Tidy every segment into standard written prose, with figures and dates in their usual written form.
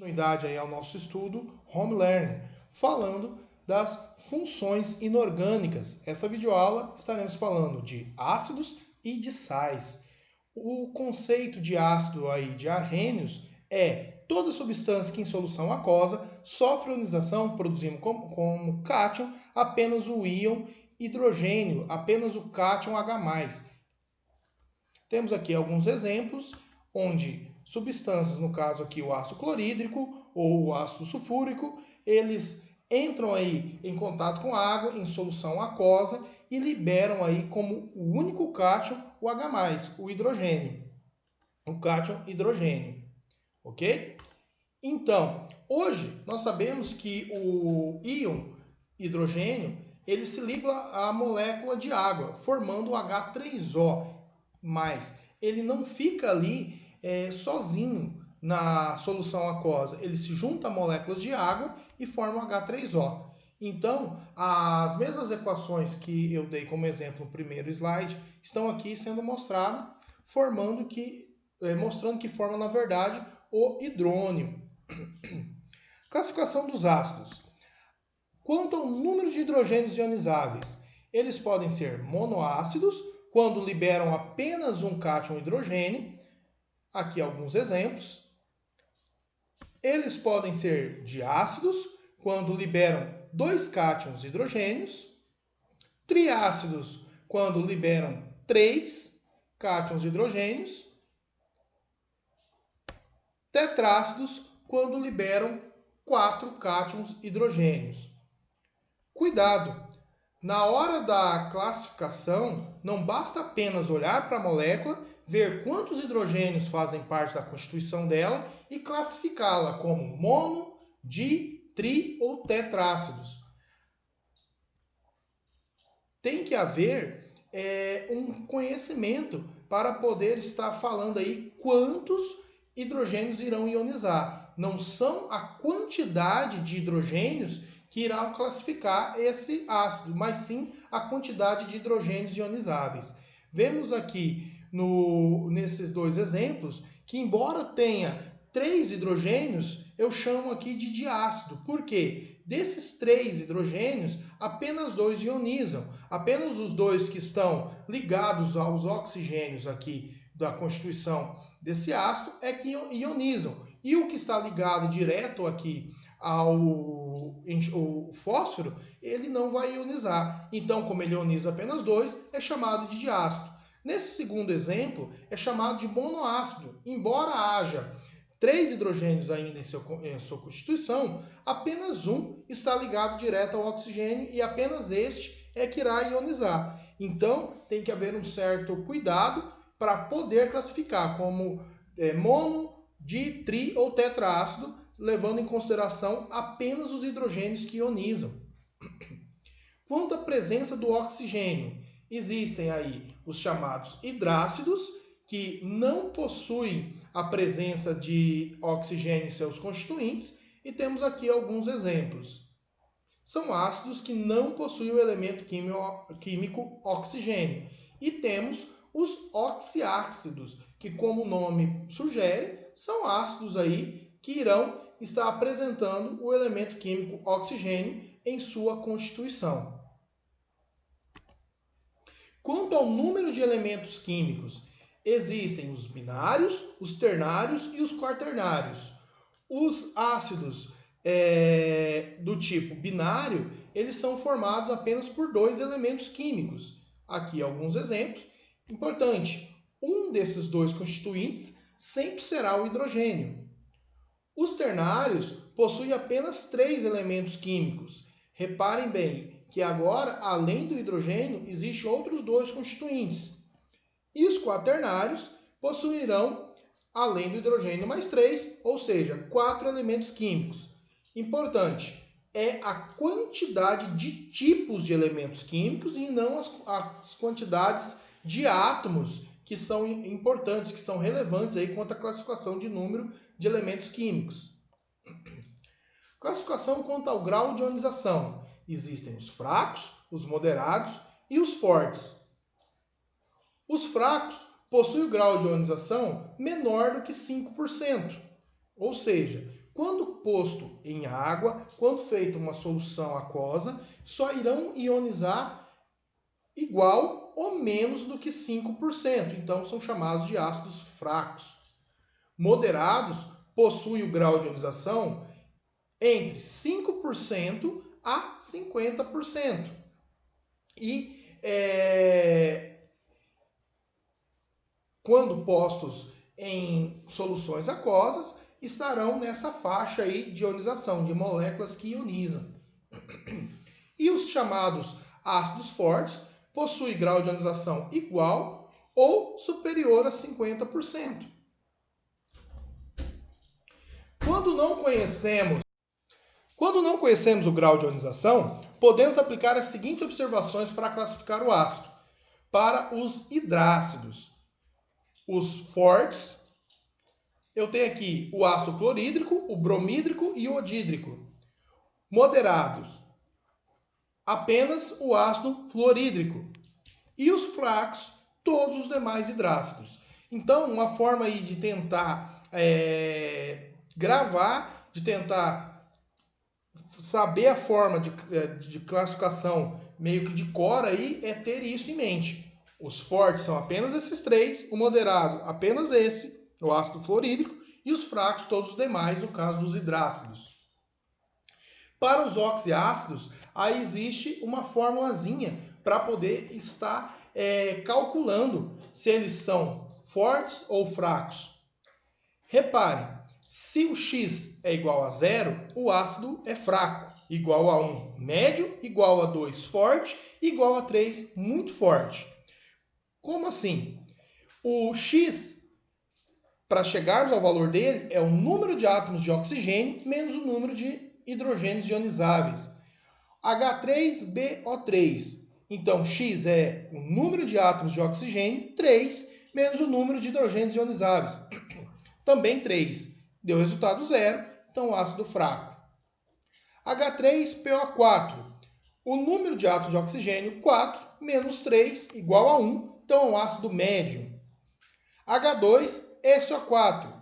continuidade aí ao nosso estudo Home Learning, falando das funções inorgânicas. Essa videoaula estaremos falando de ácidos e de sais. O conceito de ácido aí de Arrhenius é toda substância que em solução aquosa sofre ionização produzindo como cátion apenas o íon hidrogênio, apenas o cátion H+. Temos aqui alguns exemplos onde substâncias, no caso aqui o ácido clorídrico ou o ácido sulfúrico, eles entram aí em contato com a água em solução aquosa e liberam aí como o único cátion o H+, o hidrogênio, o cátion hidrogênio, ok? Então, hoje nós sabemos que o íon hidrogênio ele se liga à molécula de água, formando o H3O, mas ele não fica ali sozinho na solução aquosa. Ele se junta a moléculas de água e forma o H3O. Então, as mesmas equações que eu dei como exemplo no primeiro slide estão aqui sendo mostradas, mostrando que forma, na verdade, o hidrônio. Classificação dos ácidos. Quanto ao número de hidrogênios ionizáveis, eles podem ser monoácidos, quando liberam apenas um cátion hidrogênio. Aqui alguns exemplos. Eles podem ser diácidos, quando liberam 2 cátions hidrogênios. Triácidos, quando liberam 3 cátions hidrogênios. Tetrácidos, quando liberam 4 cátions hidrogênios. Cuidado! Na hora da classificação, não basta apenas olhar para a molécula, ver quantos hidrogênios fazem parte da constituição dela e classificá-la como mono, di, tri ou tetrácidos. Tem que haver um conhecimento para poder estar falando aí quantos hidrogênios irão ionizar. Não são a quantidade de hidrogênios que irão classificar esse ácido, mas sim a quantidade de hidrogênios ionizáveis. Vemos aqui nesses dois exemplos que, embora tenha 3 hidrogênios, eu chamo aqui de diácido. Por quê? Desses 3 hidrogênios, apenas 2 ionizam. Apenas os 2 que estão ligados aos oxigênios aqui da constituição desse ácido é que ionizam. E o que está ligado direto aqui ao fósforo, ele não vai ionizar. Então, como ele ioniza apenas 2, é chamado de diácido. Nesse segundo exemplo, é chamado de monoácido. Embora haja 3 hidrogênios ainda em sua constituição, apenas um está ligado direto ao oxigênio e apenas este é que irá ionizar. Então, tem que haver um certo cuidado para poder classificar como mono, di, tri ou tetraácido, levando em consideração apenas os hidrogênios que ionizam. Quanto à presença do oxigênio, existem aí os chamados hidrácidos, que não possuem a presença de oxigênio em seus constituintes, e temos aqui alguns exemplos. São ácidos que não possuem o elemento químico oxigênio. E temos os oxiácidos, que, como o nome sugere, são ácidos aí que irão estar apresentando o elemento químico oxigênio em sua constituição. Quanto ao número de elementos químicos, existem os binários, os ternários e os quaternários. Os ácidos do tipo binário, eles são formados apenas por 2 elementos químicos. Aqui alguns exemplos. Importante, um desses 2 constituintes sempre será o hidrogênio. Os ternários possuem apenas 3 elementos químicos. Reparem bem que agora, além do hidrogênio, existem outros 2 constituintes. E os quaternários possuirão, além do hidrogênio, mais 3, ou seja, 4 elementos químicos. Importante, é a quantidade de tipos de elementos químicos e não as quantidades de átomos que são importantes, que são relevantes aí quanto à classificação de número de elementos químicos. Classificação quanto ao grau de ionização. Existem os fracos, os moderados e os fortes. Os fracos possuem o grau de ionização menor do que 5%. Ou seja, Quando posto em água, quando feita uma solução aquosa, só irão ionizar igual ou menos do que 5%. Então, são chamados de ácidos fracos. Moderados possuem o grau de ionização entre 5% a 50%. E quando postos em soluções aquosas, estarão nessa faixa aí de ionização, de moléculas que ionizam. E os chamados ácidos fortes possuem grau de ionização igual ou superior a 50%. Quando não conhecemos o grau de ionização, podemos aplicar as seguintes observações para classificar o ácido. Para os hidrácidos, os fortes, eu tenho aqui o ácido clorídrico, o bromídrico e o odídrico. Moderados, apenas o ácido fluorídrico. E os fracos, todos os demais hidrácidos. Então, uma forma aí de tentar gravar, de tentar saber a forma de classificação meio que de cor aí, é ter isso em mente. Os fortes são apenas esses três, o moderado apenas esse, o ácido fluorídrico, e os fracos todos os demais, no caso dos hidrácidos. Para os oxiácidos, aí existe uma formulazinha para poder estar calculando se eles são fortes ou fracos. Reparem, se o X é igual a 0, o ácido é fraco, igual a 1 médio, igual a 2 forte, igual a 3 muito forte. Como assim? O X, para chegarmos ao valor dele, é o número de átomos de oxigênio menos o número de hidrogênios ionizáveis. H3BO3. Então, X é o número de átomos de oxigênio, 3, menos o número de hidrogênios ionizáveis. Também 3. Deu resultado 0, então ácido fraco. H3PO4. O número de átomos de oxigênio, 4, menos 3, igual a 1, então é um ácido médio. H2SO4.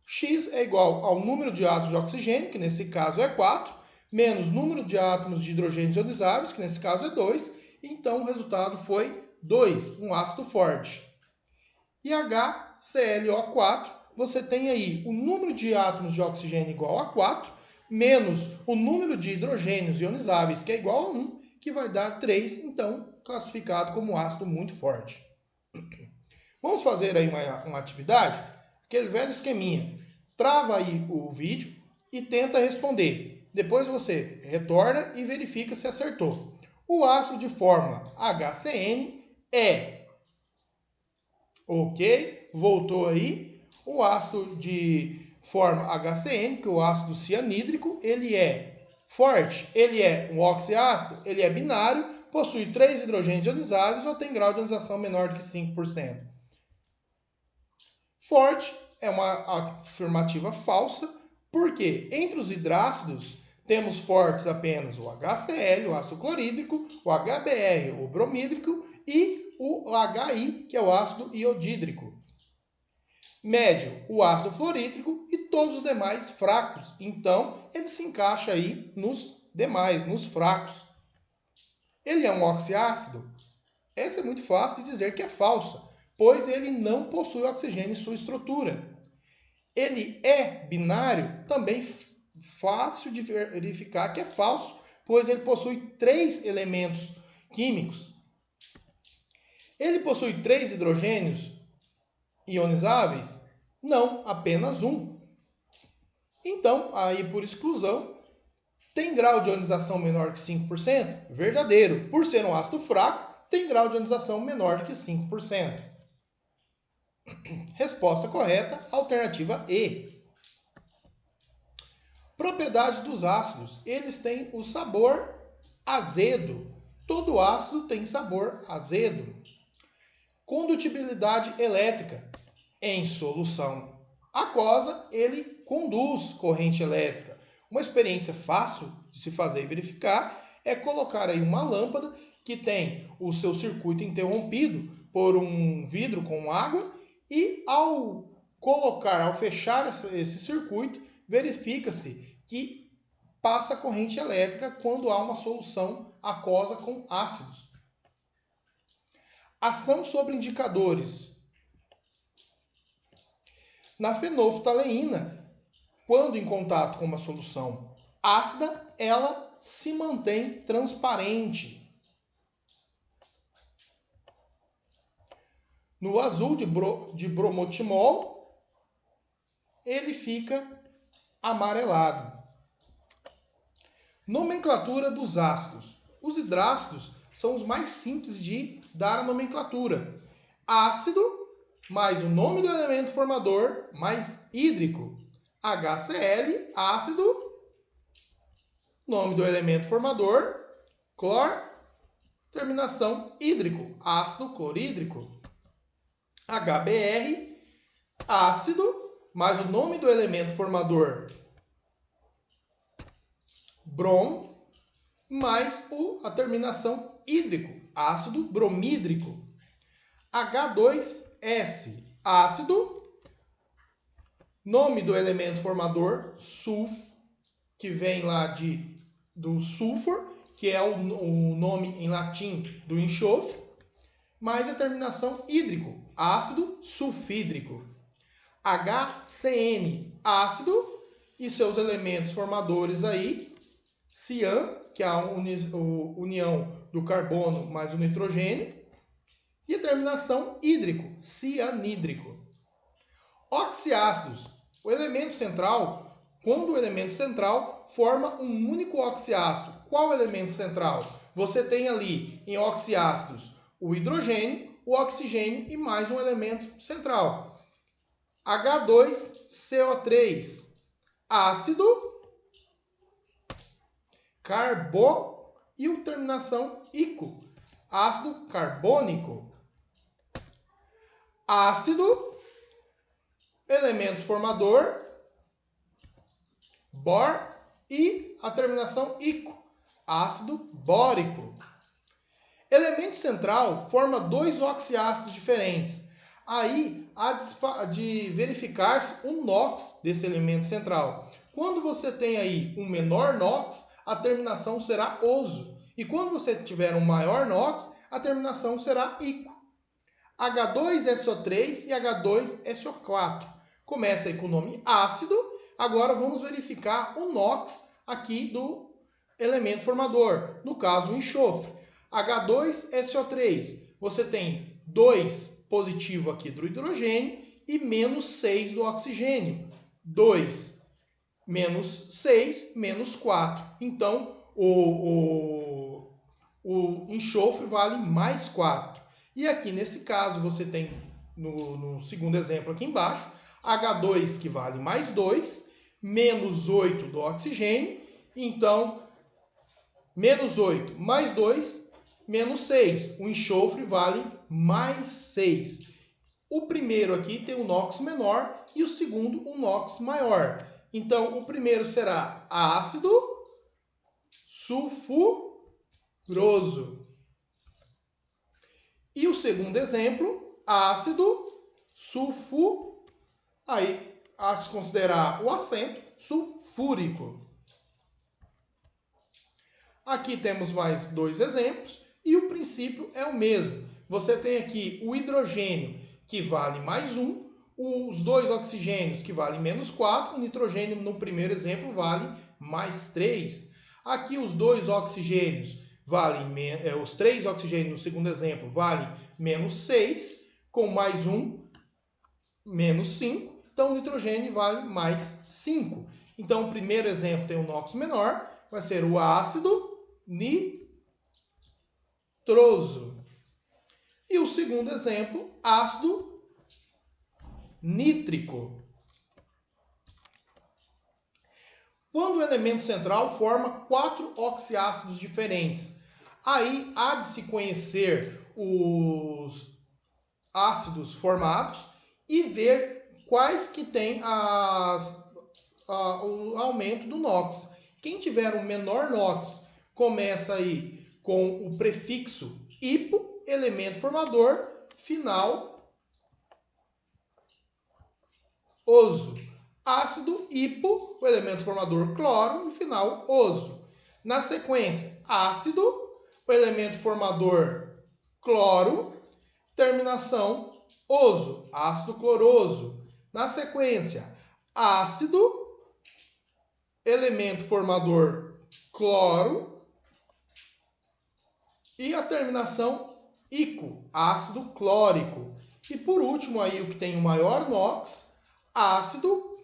X é igual ao número de átomos de oxigênio, que nesse caso é 4, menos número de átomos de hidrogênios ionizáveis, que nesse caso é 2, então o resultado foi 2, um ácido forte. E HClO4, você tem aí o número de átomos de oxigênio igual a 4, menos o número de hidrogênios ionizáveis, que é igual a 1, que vai dar 3, então classificado como ácido muito forte. Vamos fazer aí uma atividade? Aquele velho esqueminha. Trava aí o vídeo e tenta responder. Depois você retorna e verifica se acertou. O ácido de forma HCN é... Ok, voltou aí. O ácido de forma HCN, que é o ácido cianídrico, ele é forte, ele é um oxiácido, ele é binário, possui 3 hidrogênios ionizáveis ou tem grau de ionização menor do que 5%. Forte é uma afirmativa falsa, porque entre os hidrácidos temos fortes apenas o HCl, o ácido clorídrico, o HBr, o bromídrico, e o HI, que é o ácido iodídrico. Médio, o ácido fluorídrico, e todos os demais fracos. Então, ele se encaixa aí nos demais, nos fracos. Ele é um oxiácido? Essa é muito fácil de dizer que é falsa, pois ele não possui oxigênio em sua estrutura. Ele é binário? Também fácil de verificar que é falso, pois ele possui 3 elementos químicos. Ele possui 3 hidrogênios ionizáveis? Não, apenas 1. Então, aí por exclusão, tem grau de ionização menor que 5%? Verdadeiro. Por ser um ácido fraco, tem grau de ionização menor do que 5%. Resposta correta, alternativa E. Propriedades dos ácidos. Eles têm o sabor azedo. Todo ácido tem sabor azedo. Condutibilidade elétrica. Em solução aquosa, ele conduz corrente elétrica. Uma experiência fácil de se fazer e verificar é colocar aí uma lâmpada que tem o seu circuito interrompido por um vidro com água e ao fechar esse circuito, verifica-se que passa corrente elétrica quando há uma solução aquosa com ácidos. Ação sobre indicadores. Na fenolftaleína, quando em contato com uma solução ácida, ela se mantém transparente. No azul de bromotimol, ele fica amarelado. Nomenclatura dos ácidos. Os hidrácidos são os mais simples de dar a nomenclatura. Ácido, mais o nome do elemento formador, mais hídrico. HCl, ácido, nome do elemento formador, clor, terminação hídrico, ácido clorídrico. HBr, ácido, mais o nome do elemento formador, brom, mais a terminação hídrico, ácido bromídrico. H2S, ácido, nome do elemento formador, sulfo, que vem lá do sulfur, que é o nome em latim do enxofre, mais a terminação hídrico, ácido sulfídrico. HCN, ácido, e seus elementos formadores aí, cian, que é a união do carbono mais o nitrogênio, e a terminação hídrico, cianídrico. Oxiácidos. O elemento central, quando o elemento central forma um único oxiácido. Qual elemento central? Você tem ali em oxiácidos o hidrogênio, o oxigênio e mais um elemento central. H2CO3, ácido, carbo e a terminação ico, ácido carbônico. Ácido, elemento formador, bor e a terminação ico, ácido bórico. Elemento central forma dois oxiácidos diferentes. Aí há de verificar-se o NOx desse elemento central. Quando você tem aí um menor NOx, a terminação será oso. E quando você tiver um maior NOx, a terminação será ico. H2SO3 e H2SO4. Começa aí com o nome ácido. Agora vamos verificar o NOx aqui do elemento formador. No caso, o enxofre. H2SO3. Você tem 2 positivo aqui do hidrogênio e menos 6 do oxigênio. 2 menos 6, menos 4. Então, o enxofre vale mais 4. E aqui, nesse caso, você tem, no segundo exemplo aqui embaixo, H2 que vale mais 2, menos 8 do oxigênio. Então, menos 8 mais 2, menos 6. O enxofre vale mais 6. O primeiro aqui tem um NOx menor e o segundo um NOx maior. Então, o primeiro será ácido sulfuroso. E o segundo exemplo, ácido aí a se considerar o acento, sulfúrico. Aqui temos mais 2 exemplos e o princípio é o mesmo. Você tem aqui o hidrogênio, que vale mais 1, os 2 oxigênios, que valem menos 4, o nitrogênio, no primeiro exemplo, vale mais 3. Aqui os 2 oxigênios os 3 oxigênios, no segundo exemplo, valem menos 6, com mais 1, menos 5. Então, o nitrogênio vale mais 5. Então, o primeiro exemplo tem um NOx menor, vai ser o ácido nitroso. E o segundo exemplo, ácido nítrico. Quando o elemento central forma 4 oxiácidos diferentes, aí há de se conhecer os ácidos formados e ver quais que têm o aumento do NOx. Quem tiver um menor NOx começa aí com o prefixo hipo, elemento formador, final oso. ácido hipo, o elemento formador cloro, no final oso. Na sequência, ácido, o elemento formador cloro, terminação oso, ácido cloroso. Na sequência, ácido, elemento formador cloro e a terminação ico, ácido clórico. E por último aí o que tem o maior NOx, ácido,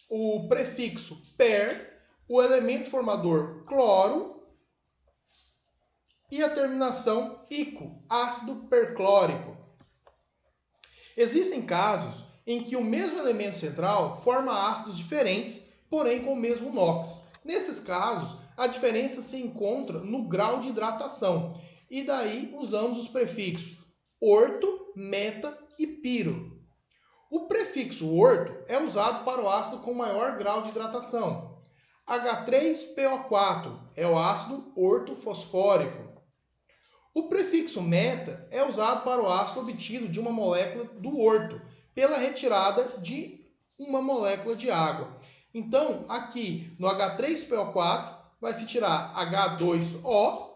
o prefixo per, o elemento formador cloro e a terminação ico, ácido perclórico. Existem casos em que o mesmo elemento central forma ácidos diferentes, porém com o mesmo NOx. Nesses casos, a diferença se encontra no grau de hidratação, e daí usamos os prefixos orto, meta e piro. O prefixo orto é usado para o ácido com maior grau de hidratação. H3PO4 é o ácido ortofosfórico. O prefixo meta é usado para o ácido obtido de uma molécula do orto, pela retirada de uma molécula de água. Então, aqui no H3PO4 vai se tirar H2O.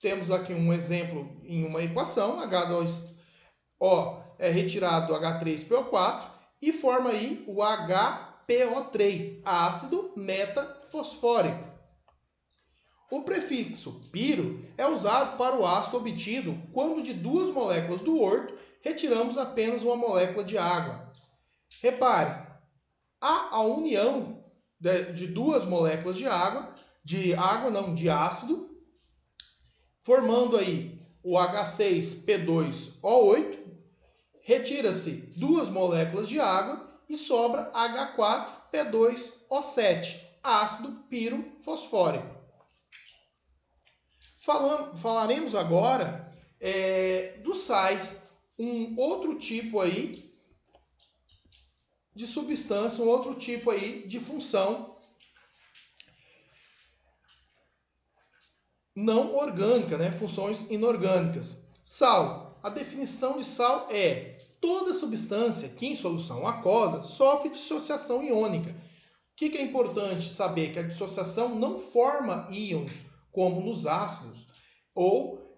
Temos aqui um exemplo em uma equação. H2O é retirado do H3PO4 e forma aí o HPO3, ácido metafosfórico. O prefixo piro é usado para o ácido obtido quando de duas moléculas do orto retiramos apenas uma molécula de água. Repare, há a união de duas moléculas de ácido, formando aí o H6P2O8, retira-se duas moléculas de água e sobra H4P2O7, ácido pirofosfórico. Falaremos agora dos sais, um outro tipo aí de substância, um outro tipo aí de função não orgânica, né? Funções inorgânicas. Sal. A definição de sal é toda substância que em solução aquosa sofre dissociação iônica. O que é importante saber? Que a dissociação não forma íons, como nos ácidos ou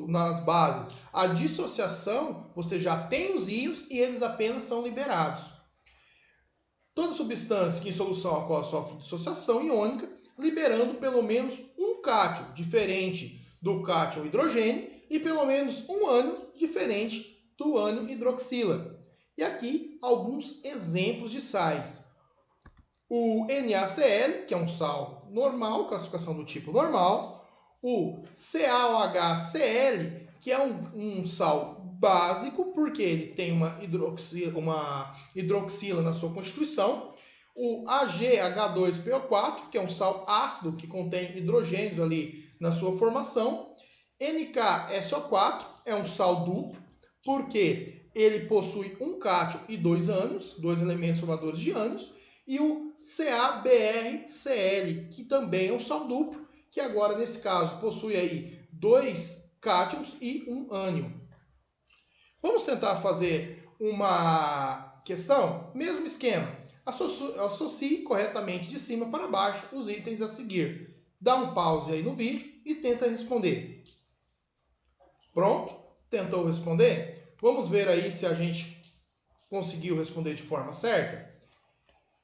nas bases. A dissociação, você já tem os íons e eles apenas são liberados. Toda substância que em solução aquosa sofre dissociação iônica, liberando pelo menos um cátion diferente do cátion hidrogênio e pelo menos um ânion diferente do ânion hidroxila. E aqui alguns exemplos de sais. O NaCl, que é um sal normal, classificação do tipo normal. O CaOHCl, que é um sal básico, porque ele tem uma hidroxila na sua constituição. O AgH2PO4, que é um sal ácido que contém hidrogênios ali na sua formação. NKSO4 é um sal duplo, porque ele possui um cátion e dois ânions, dois elementos formadores de ânions. E o CaBrCl, que também é um sal duplo, que agora nesse caso possui aí dois cátions e um ânion. Vamos tentar fazer uma questão? Mesmo esquema. Associe corretamente de cima para baixo os itens a seguir. Dá um pause aí no vídeo e tenta responder. Pronto? Tentou responder? Vamos ver aí se a gente conseguiu responder de forma certa.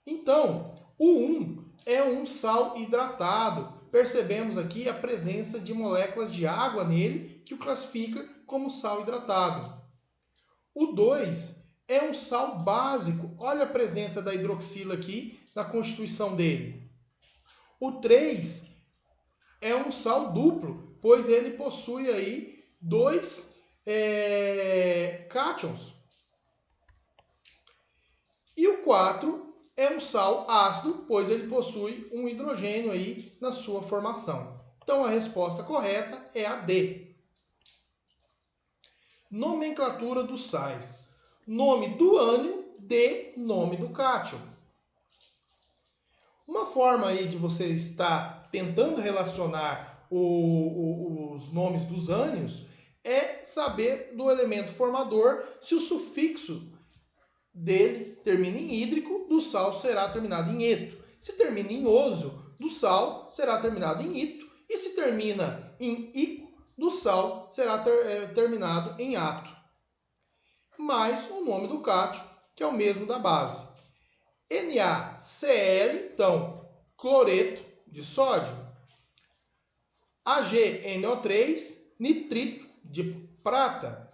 Então, o 1 é um sal hidratado. Percebemos aqui a presença de moléculas de água nele, que o classifica como sal hidratado. O 2 é um sal básico. Olha a presença da hidroxila aqui na constituição dele. O 3 é um sal duplo, pois ele possui aí dois cátions. E o 4 é um sal ácido, pois ele possui um hidrogênio aí na sua formação. Então a resposta correta é a D. Nomenclatura dos sais. Nome do ânion, D, nome do cátion. Uma forma aí de você estar tentando relacionar os nomes dos ânions é saber do elemento formador se o sufixo dele termina em hídrico, do sal será terminado em eto. Se termina em oso, do sal será terminado em ito. E se termina em ico, do sal será terminado em ato. Mais o nome do cátion, que é o mesmo da base. NaCl, então, cloreto de sódio. AgNO3, nitrito de prata.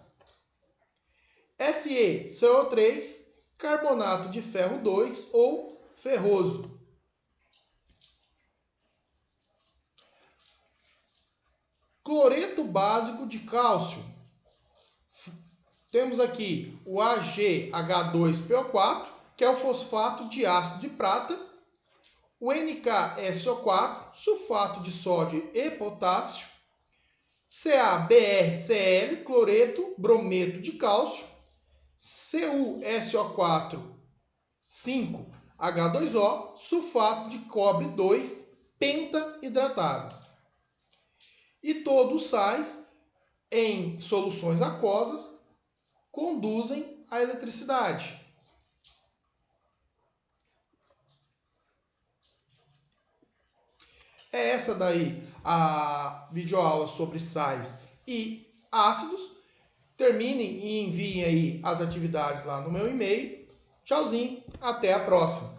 FeCO3, carbonato de ferro 2 ou ferroso. Cloreto básico de cálcio. Temos aqui o AgH2PO4, que é o fosfato de ácido de prata. O NKSO4, sulfato de sódio e potássio. CaBrCl, cloreto, brometo de cálcio. CuSO4, 5H2O, sulfato de cobre 2, pentaidratado. E todos os sais em soluções aquosas conduzem a eletricidade. É essa daí a videoaula sobre sais e ácidos. Terminem e enviem aí as atividades lá no meu e-mail. Tchauzinho, até a próxima.